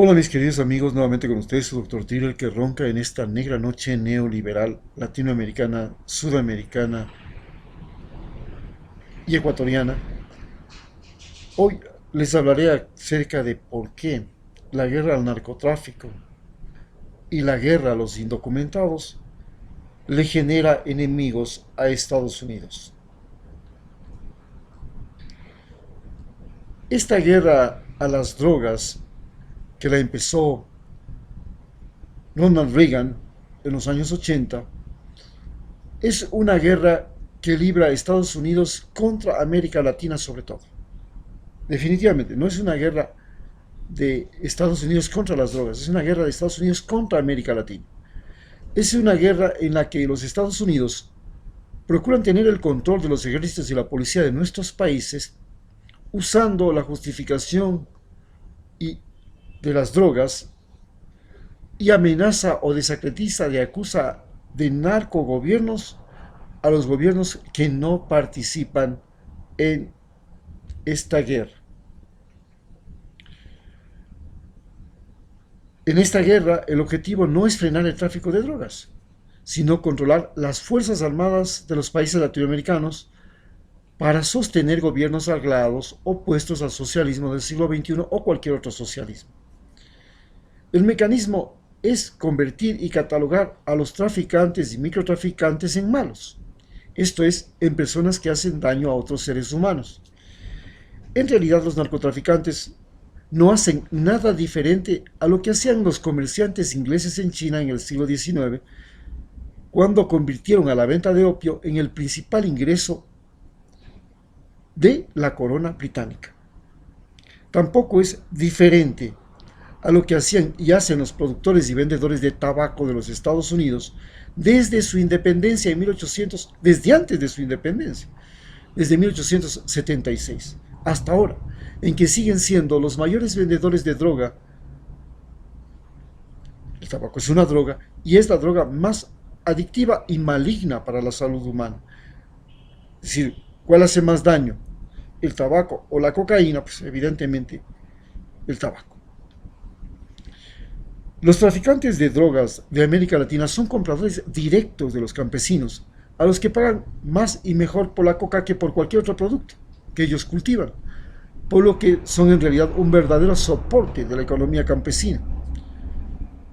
Hola mis queridos amigos, nuevamente con ustedes su doctor Tiro, el que ronca en esta negra noche neoliberal, latinoamericana, sudamericana y ecuatoriana. Hoy les hablaré acerca de por qué la guerra al narcotráfico y la guerra a los indocumentados le genera enemigos a Estados Unidos. Esta guerra a las drogas, que la empezó Ronald Reagan en los años 80, es una guerra que libra Estados Unidos contra América Latina sobre todo. Definitivamente, no es una guerra de Estados Unidos contra las drogas, es una guerra de Estados Unidos contra América Latina. Es una guerra en la que los Estados Unidos procuran tener el control de los ejércitos y la policía de nuestros países usando la justificación y de las drogas y amenaza o desacretiza y acusa de narcogobiernos a los gobiernos que no participan en esta guerra. En esta guerra, el objetivo no es frenar el tráfico de drogas, sino controlar las fuerzas armadas de los países latinoamericanos para sostener gobiernos aliados opuestos al socialismo del siglo XXI o cualquier otro socialismo. El mecanismo es convertir y catalogar a los traficantes y microtraficantes en malos, esto es, en personas que hacen daño a otros seres humanos. En realidad, los narcotraficantes no hacen nada diferente a lo que hacían los comerciantes ingleses en China en el siglo XIX, cuando convirtieron a la venta de opio en el principal ingreso de la corona británica. Tampoco es diferente a lo que hacían y hacen los productores y vendedores de tabaco de los Estados Unidos desde su independencia en 1800, desde antes de su independencia, desde 1876 hasta ahora, en que siguen siendo los mayores vendedores de droga. El tabaco es una droga y es la droga más adictiva y maligna para la salud humana. Es decir, ¿cuál hace más daño? ¿El tabaco o la cocaína? Pues evidentemente el tabaco. Los traficantes de drogas de América Latina son compradores directos de los campesinos, a los que pagan más y mejor por la coca que por cualquier otro producto que ellos cultivan, por lo que son en realidad un verdadero soporte de la economía campesina.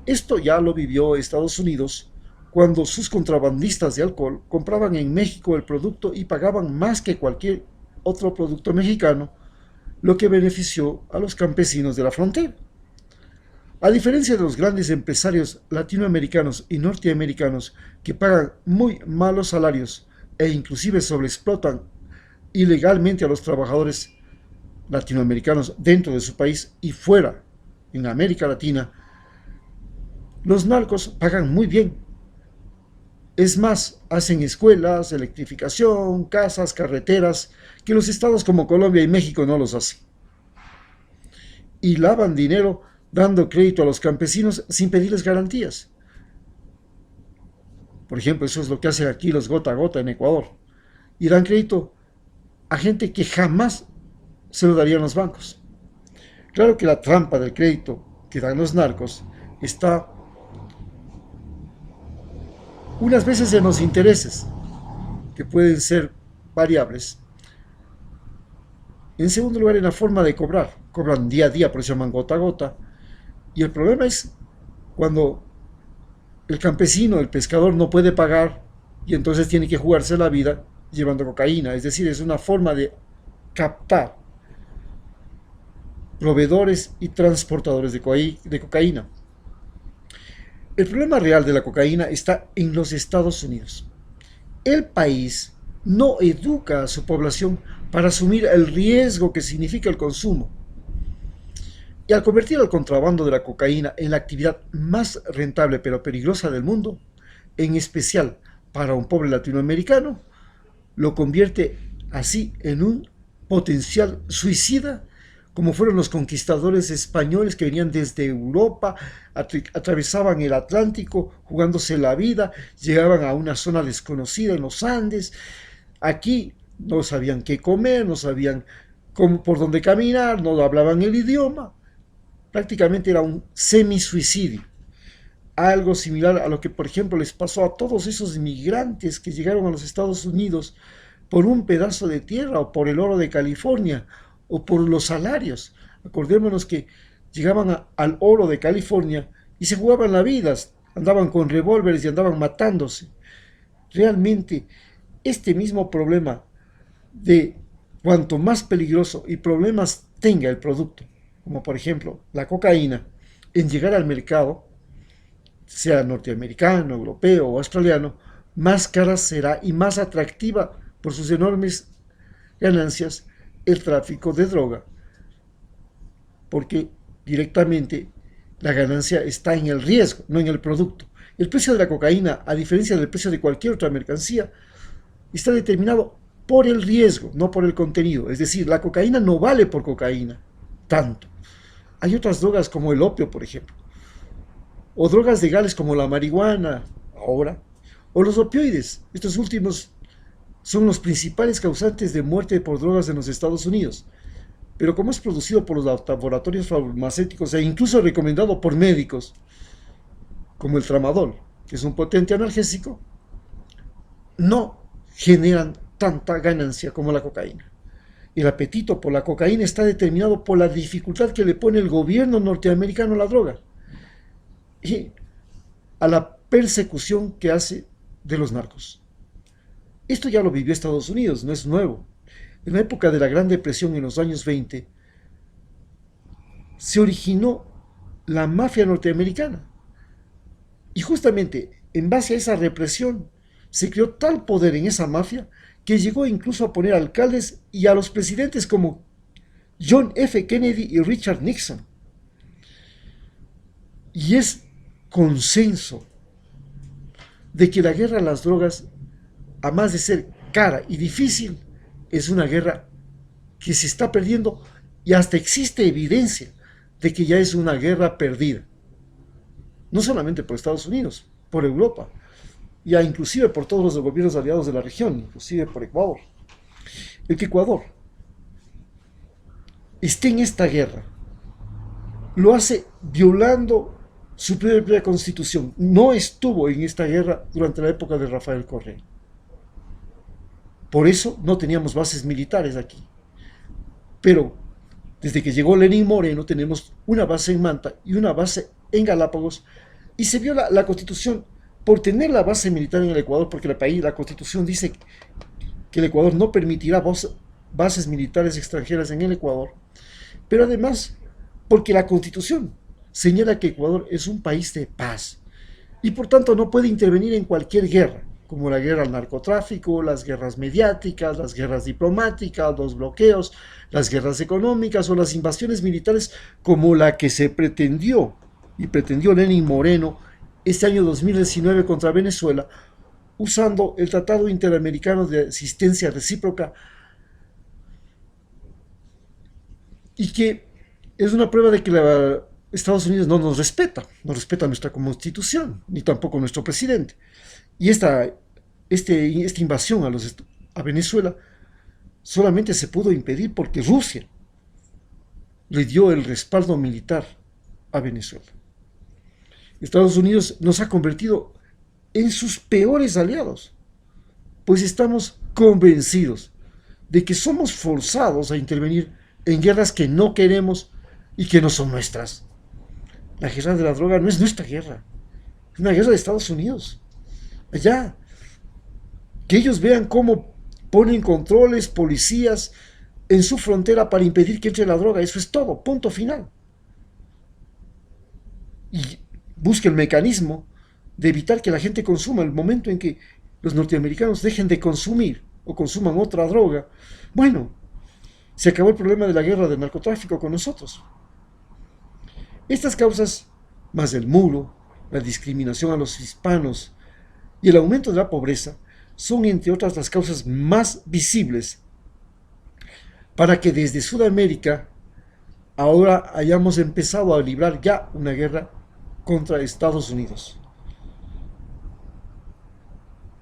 Esto ya lo vivió Estados Unidos cuando sus contrabandistas de alcohol compraban en México el producto y pagaban más que cualquier otro producto mexicano, lo que benefició a los campesinos de la frontera. A diferencia de los grandes empresarios latinoamericanos y norteamericanos que pagan muy malos salarios e inclusive sobreexplotan ilegalmente a los trabajadores latinoamericanos dentro de su país y fuera, en América Latina, los narcos pagan muy bien. Es más, hacen escuelas, electrificación, casas, carreteras, que los estados como Colombia y México no los hacen. Y lavan dinero dando crédito a los campesinos sin pedirles garantías. Por ejemplo, eso es lo que hacen aquí los gota a gota en Ecuador. Y dan crédito a gente que jamás se lo darían los bancos. Claro que la trampa del crédito que dan los narcos está unas veces en los intereses, que pueden ser variables. En segundo lugar, en la forma de cobrar. Cobran día a día, por eso se llaman gota a gota. Y el problema es cuando el campesino, el pescador, no puede pagar y entonces tiene que jugarse la vida llevando cocaína. Es decir, es una forma de captar proveedores y transportadores de cocaína. El problema real de la cocaína está en los Estados Unidos. El país no educa a su población para asumir el riesgo que significa el consumo. Y al convertir el contrabando de la cocaína en la actividad más rentable pero peligrosa del mundo, en especial para un pobre latinoamericano, lo convierte así en un potencial suicida, como fueron los conquistadores españoles que venían desde Europa, atravesaban el Atlántico jugándose la vida, llegaban a una zona desconocida en los Andes. Aquí no sabían qué comer, no sabían por dónde caminar, no hablaban el idioma. prácticamente era un semisuicidio, algo similar a lo que, por ejemplo, les pasó a todos esos inmigrantes que llegaron a los Estados Unidos por un pedazo de tierra o por el oro de California o por los salarios. Acordémonos que llegaban al oro de California y se jugaban la vida, andaban con revólveres y andaban matándose. Realmente, este mismo problema de cuanto más peligroso y problemas tenga el producto, como por ejemplo la cocaína, en llegar al mercado, sea norteamericano, europeo o australiano, más cara será y más atractiva por sus enormes ganancias el tráfico de droga, porque directamente la ganancia está en el riesgo, no en el producto. El precio de la cocaína, a diferencia del precio de cualquier otra mercancía, está determinado por el riesgo, no por el contenido. Es decir, la cocaína no vale por cocaína tanto. Hay otras drogas como el opio, por ejemplo, o drogas legales como la marihuana, ahora, o los opioides. Estos últimos son los principales causantes de muerte por drogas en los Estados Unidos. Pero como es producido por los laboratorios farmacéuticos e incluso recomendado por médicos, como el tramadol, que es un potente analgésico, no generan tanta ganancia como la cocaína. El apetito por la cocaína está determinado por la dificultad que le pone el gobierno norteamericano a la droga y a la persecución que hace de los narcos. Esto ya lo vivió Estados Unidos, no es nuevo. En la época de la Gran Depresión, en los años 20, se originó la mafia norteamericana. Y justamente en base a esa represión se creó tal poder en esa mafia que llegó incluso a poner alcaldes y a los presidentes como John F. Kennedy y Richard Nixon. Y es consenso de que la guerra a las drogas, a más de ser cara y difícil, es una guerra que se está perdiendo y hasta existe evidencia de que ya es una guerra perdida. No solamente por Estados Unidos, por Europa, ya inclusive por todos los gobiernos aliados de la región, inclusive por Ecuador. El que Ecuador esté en esta guerra lo hace violando su propia constitución. No estuvo en esta guerra durante la época de Rafael Correa. Por eso no teníamos bases militares aquí. Pero desde que llegó Lenín Moreno tenemos una base en Manta y una base en Galápagos, y se viola la Constitución por tener la base militar en el Ecuador, porque la Constitución dice que el Ecuador no permitirá bases militares extranjeras en el Ecuador, pero además porque la Constitución señala que Ecuador es un país de paz y por tanto no puede intervenir en cualquier guerra, como la guerra al narcotráfico, las guerras mediáticas, las guerras diplomáticas, los bloqueos, las guerras económicas o las invasiones militares como la que se pretendió Lenín Moreno este año 2019 contra Venezuela, usando el Tratado Interamericano de Asistencia Recíproca, y que es una prueba de que Estados Unidos no respeta nuestra Constitución, ni tampoco nuestro presidente. Y esta invasión a Venezuela solamente se pudo impedir porque Rusia le dio el respaldo militar a Venezuela. Estados Unidos nos ha convertido en sus peores aliados, pues estamos convencidos de que somos forzados a intervenir en guerras que no queremos y que no son nuestras. La guerra de la droga no es nuestra guerra, es una guerra de Estados Unidos. Allá, que ellos vean cómo ponen controles, policías en su frontera para impedir que entre la droga. Eso es todo, punto final. Y busque el mecanismo de evitar que la gente consuma. El momento en que los norteamericanos dejen de consumir o consuman otra droga, bueno, se acabó el problema de la guerra del narcotráfico con nosotros. Estas causas, más el muro, la discriminación a los hispanos y el aumento de la pobreza, son entre otras las causas más visibles para que desde Sudamérica ahora hayamos empezado a librar ya una guerra contra Estados Unidos.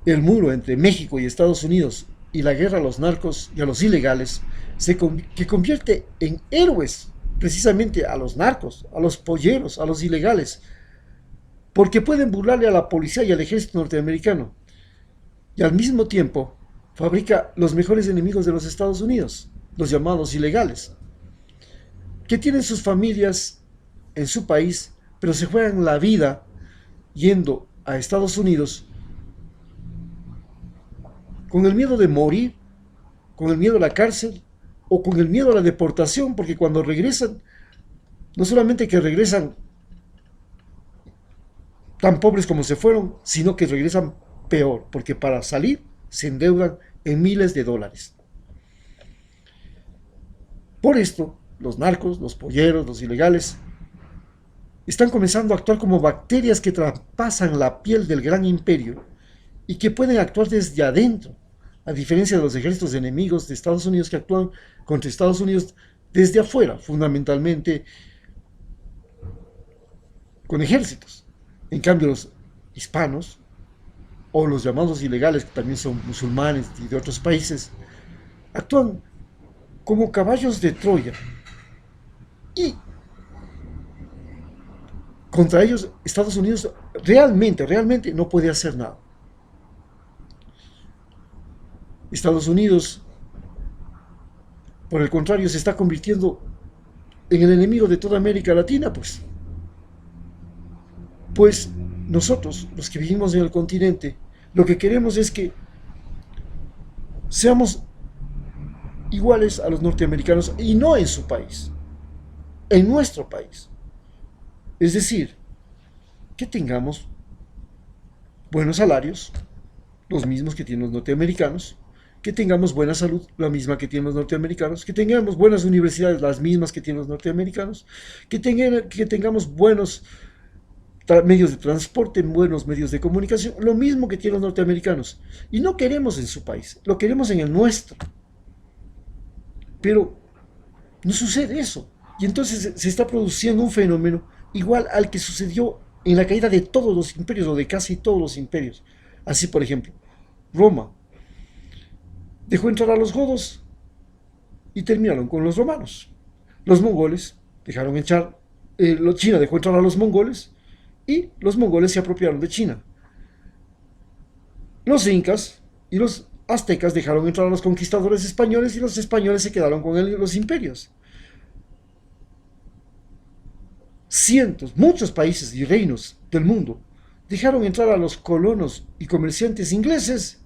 El muro entre México y Estados Unidos y la guerra a los narcos y a los ilegales que convierte en héroes precisamente a los narcos, a los polleros, a los ilegales, porque pueden burlarle a la policía y al ejército norteamericano, y al mismo tiempo fabrica los mejores enemigos de los Estados Unidos, los llamados ilegales, que tienen sus familias en su país, pero se juegan la vida yendo a Estados Unidos con el miedo de morir, con el miedo a la cárcel o con el miedo a la deportación, porque cuando regresan, no solamente que regresan tan pobres como se fueron, sino que regresan peor, porque para salir se endeudan en miles de dólares. Por esto, los narcos, los polleros, los ilegales, están comenzando a actuar como bacterias que traspasan la piel del gran imperio y que pueden actuar desde adentro, a diferencia de los ejércitos enemigos de Estados Unidos que actúan contra Estados Unidos desde afuera, fundamentalmente con ejércitos. En cambio, los hispanos, o los llamados ilegales, que también son musulmanes y de otros países, actúan como caballos de Troya. Y contra ellos Estados Unidos realmente no puede hacer nada. Estados Unidos, por el contrario, se está convirtiendo en el enemigo de toda América Latina, pues nosotros, los que vivimos en el continente, lo que queremos es que seamos iguales a los norteamericanos y no en su país, en nuestro país. Es decir, que tengamos buenos salarios, los mismos que tienen los norteamericanos, que tengamos buena salud, la misma que tienen los norteamericanos, que tengamos buenas universidades, las mismas que tienen los norteamericanos, que tengamos buenos medios de transporte, buenos medios de comunicación, lo mismo que tienen los norteamericanos. Y no queremos en su país, lo queremos en el nuestro. Pero no sucede eso. Y entonces se está produciendo un fenómeno igual al que sucedió en la caída de todos los imperios, o de casi todos los imperios. Así, por ejemplo, Roma dejó entrar a los godos y terminaron con los romanos. Los mongoles dejaron entrar, China dejó entrar a los mongoles y los mongoles se apropiaron de China. Los incas y los aztecas dejaron entrar a los conquistadores españoles y los españoles se quedaron con los imperios. Muchos países y reinos del mundo dejaron entrar a los colonos y comerciantes ingleses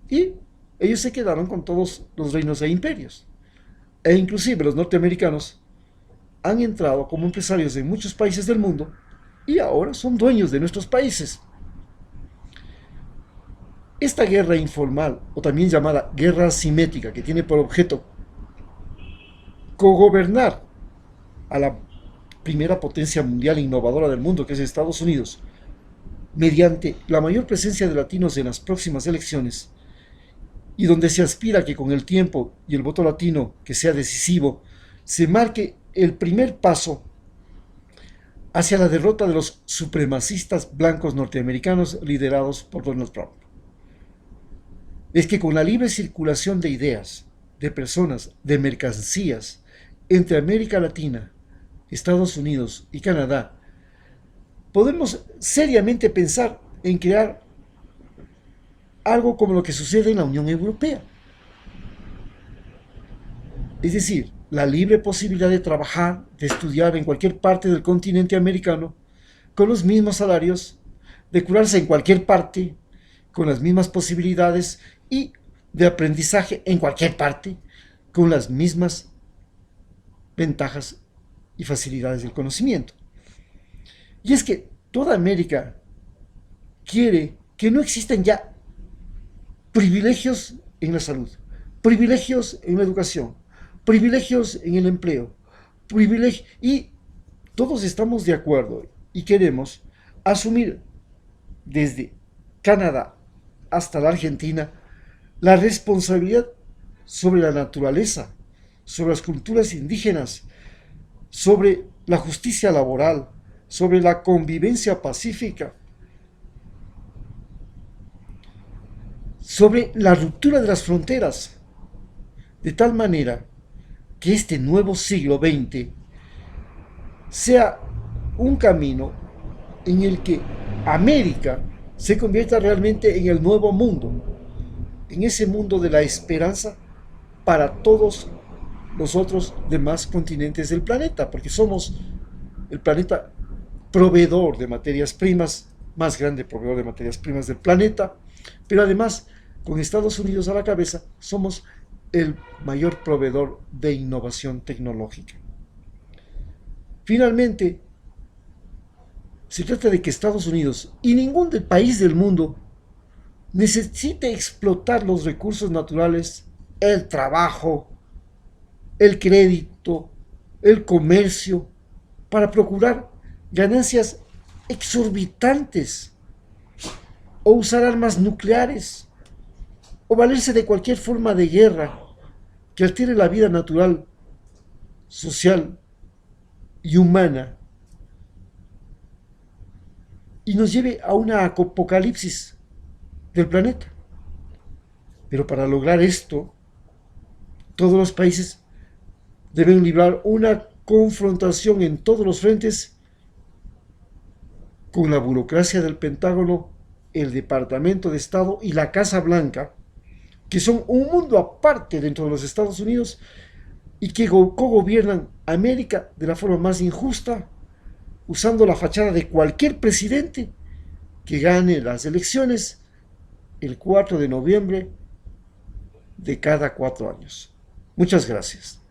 y ellos se quedaron con todos los reinos e imperios. E inclusive los norteamericanos han entrado como empresarios en muchos países del mundo y ahora son dueños de nuestros países. Esta guerra informal, o también llamada guerra asimétrica, que tiene por objeto cogobernar a la primera potencia mundial innovadora del mundo, que es Estados Unidos, mediante la mayor presencia de latinos en las próximas elecciones, y donde se aspira a que con el tiempo y el voto latino, que sea decisivo, se marque el primer paso hacia la derrota de los supremacistas blancos norteamericanos liderados por Donald Trump. Es que con la libre circulación de ideas, de personas, de mercancías entre América Latina, Estados Unidos y Canadá, podemos seriamente pensar en crear algo como lo que sucede en la Unión Europea. Es decir, la libre posibilidad de trabajar, de estudiar en cualquier parte del continente americano, con los mismos salarios, de curarse en cualquier parte, con las mismas posibilidades y de aprendizaje en cualquier parte, con las mismas ventajas y facilidades del conocimiento. Y es que toda América quiere que no existan ya privilegios en la salud, privilegios en la educación, privilegios en el empleo, y todos estamos de acuerdo y queremos asumir desde Canadá hasta la Argentina la responsabilidad sobre la naturaleza, sobre las culturas indígenas, sobre la justicia laboral, sobre la convivencia pacífica, sobre la ruptura de las fronteras, de tal manera que este nuevo siglo XX sea un camino en el que América se convierta realmente en el nuevo mundo, en ese mundo de la esperanza para todos los otros demás continentes del planeta, porque somos el planeta proveedor de materias primas, más grande proveedor de materias primas del planeta, pero además, con Estados Unidos a la cabeza, somos el mayor proveedor de innovación tecnológica. Finalmente, se trata de que Estados Unidos y ningún país del mundo necesite explotar los recursos naturales, el trabajo, el crédito, el comercio, para procurar ganancias exorbitantes, o usar armas nucleares, o valerse de cualquier forma de guerra que altere la vida natural, social y humana y nos lleve a una apocalipsis del planeta. Pero para lograr esto, todos los países deben librar una confrontación en todos los frentes con la burocracia del Pentágono, el Departamento de Estado y la Casa Blanca, que son un mundo aparte dentro de los Estados Unidos y que cogobiernan América de la forma más injusta, usando la fachada de cualquier presidente que gane las elecciones el 4 de noviembre de cada 4 años. Muchas gracias.